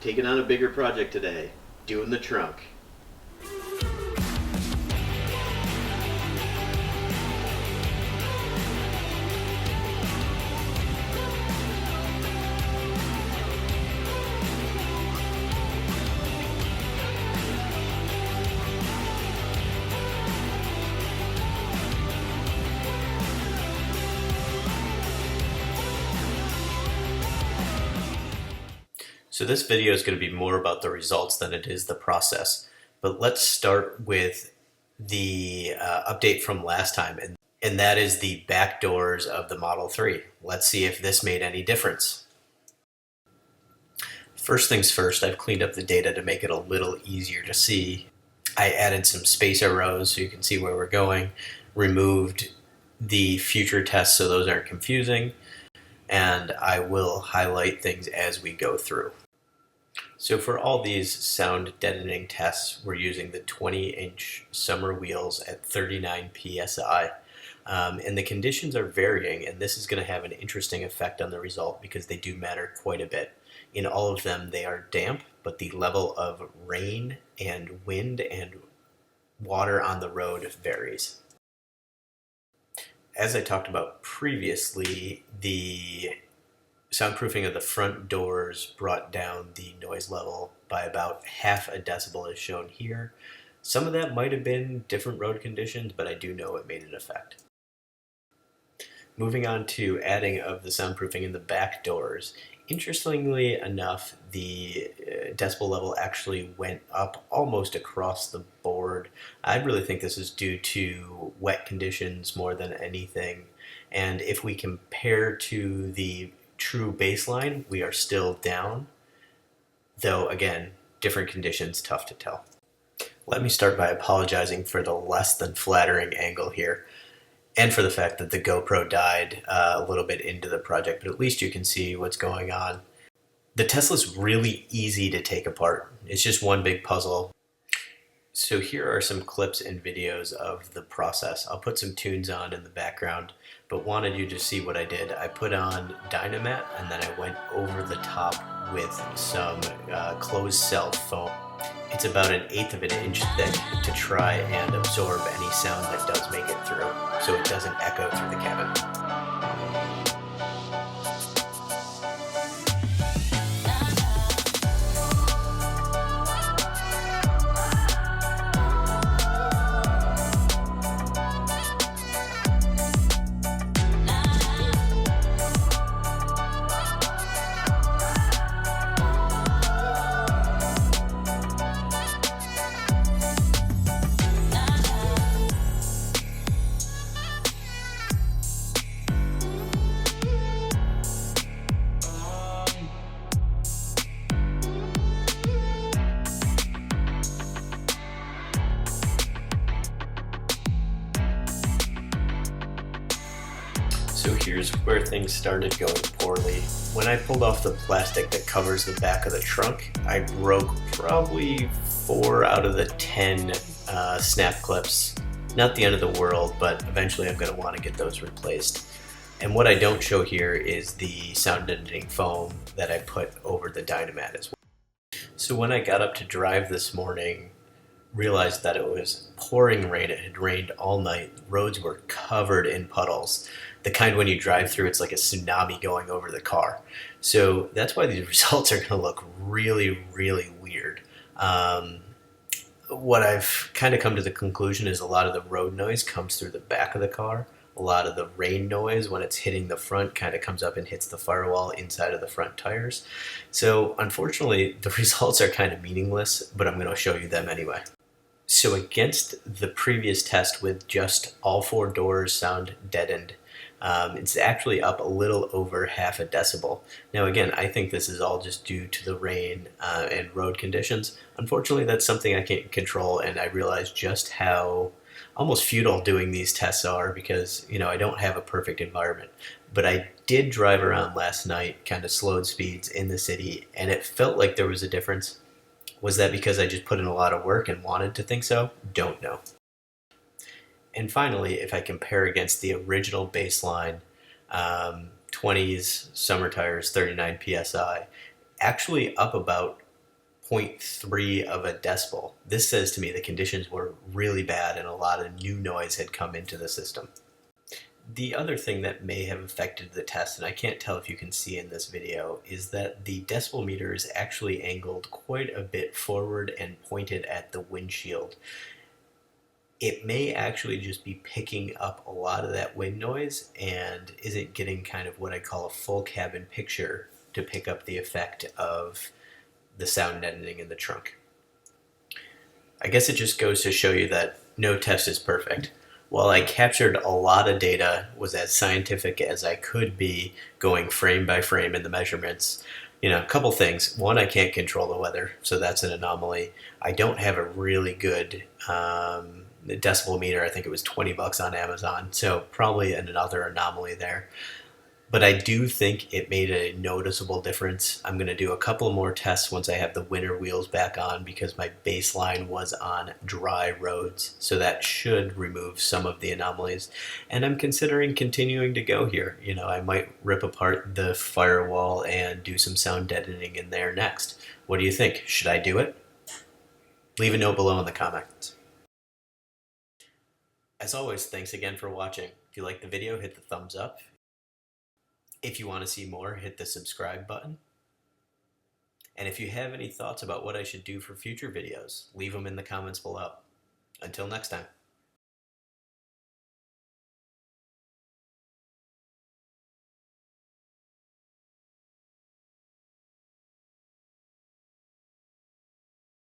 Taking on a bigger project today, doing the trunk. So this video is going to be more about the results than it is the process. But let's start with the update from last time, and that is the back doors of the Model 3. Let's see if this made any difference. First things first, I've cleaned up the data to make it a little easier to see. I added some spacer rows so you can see where we're going, removed the future tests so those aren't confusing, and I will highlight things as we go through. So for all these sound deadening tests, we're using the 20-inch summer wheels at 39 psi. And the conditions are varying, and this is going to have an interesting effect on the result because they do matter quite a bit. In all of them, they are damp, but the level of rain and wind and water on the road varies. As I talked about previously, the soundproofing of the front doors brought down the noise level by about half a decibel as shown here. Some of that might have been different road conditions, but I do know it made an effect. Moving on to adding of the soundproofing in the back doors. Interestingly enough, the decibel level actually went up almost across the board. I really think this is due to wet conditions more than anything. And if we compare to the true baseline, we are still down, though again, different conditions, tough to tell. Let me start by apologizing for the less than flattering angle here, and for the fact that the GoPro died a little bit into the project, but at least you can see what's going on. The Tesla's really easy to take apart. It's just one big puzzle. So here are some clips and videos of the process. I'll put some tunes on in the background, but wanted you to see what I did. I put on Dynamat, and then I went over the top with some closed cell foam. It's about 1/8 of an inch thick to try and absorb any sound that does make it through, so it doesn't echo through the cabin. So here's where things started going poorly. When I pulled off the plastic that covers the back of the trunk, I broke probably 4 out of the 10 snap clips. Not the end of the world, but eventually I'm going to want to get those replaced. And what I don't show here is the sound deadening foam that I put over the Dynamat as well. So when I got up to drive this morning, realized that it was pouring rain. It had rained all night. Roads were covered in puddles. The kind when you drive through, it's like a tsunami going over the car. So that's why these results are going to look really, really weird. What I've kind of come to the conclusion is a lot of the road noise comes through the back of the car. A lot of the rain noise, when it's hitting the front, kind of comes up and hits the firewall inside of the front tires. So unfortunately, the results are kind of meaningless, but I'm going to show you them anyway. So against the previous test with just all 4 doors sound deadened, it's actually up a little over half a decibel. Now again, I think this is all just due to the rain and road conditions. Unfortunately, that's something I can't control, and I realize just how almost futile doing these tests are because, you know, I don't have a perfect environment. But I did drive around last night, kind of slowed speeds in the city, and it felt like there was a difference. Was that because I just put in a lot of work and wanted to think so? Don't know. And finally, if I compare against the original baseline, 20s, summer tires, 39 PSI, actually up about 0.3 of a decibel. This says to me the conditions were really bad and a lot of new noise had come into the system. The other thing that may have affected the test, and I can't tell if you can see in this video, is that the decibel meter is actually angled quite a bit forward and pointed at the windshield. It may actually just be picking up a lot of that wind noise and isn't getting kind of what I call a full cabin picture to pick up the effect of the sound deadening in the trunk. I guess it just goes to show you that no test is perfect. While I captured a lot of data, was as scientific as I could be, going frame by frame in the measurements, a couple things. One, I can't control the weather, so that's an anomaly. I don't have a really good decibel meter. I think it was $20 on Amazon, so probably another anomaly there. But I do think it made a noticeable difference. I'm going to do a couple more tests once I have the winter wheels back on because my baseline was on dry roads. So that should remove some of the anomalies. And I'm considering continuing to go here. I might rip apart the firewall and do some sound deadening in there next. What do you think? Should I do it? Leave a note below in the comments. As always, thanks again for watching. If you liked the video, hit the thumbs up. If you want to see more, hit the subscribe button. And if you have any thoughts about what I should do for future videos, leave them in the comments below. Until next time.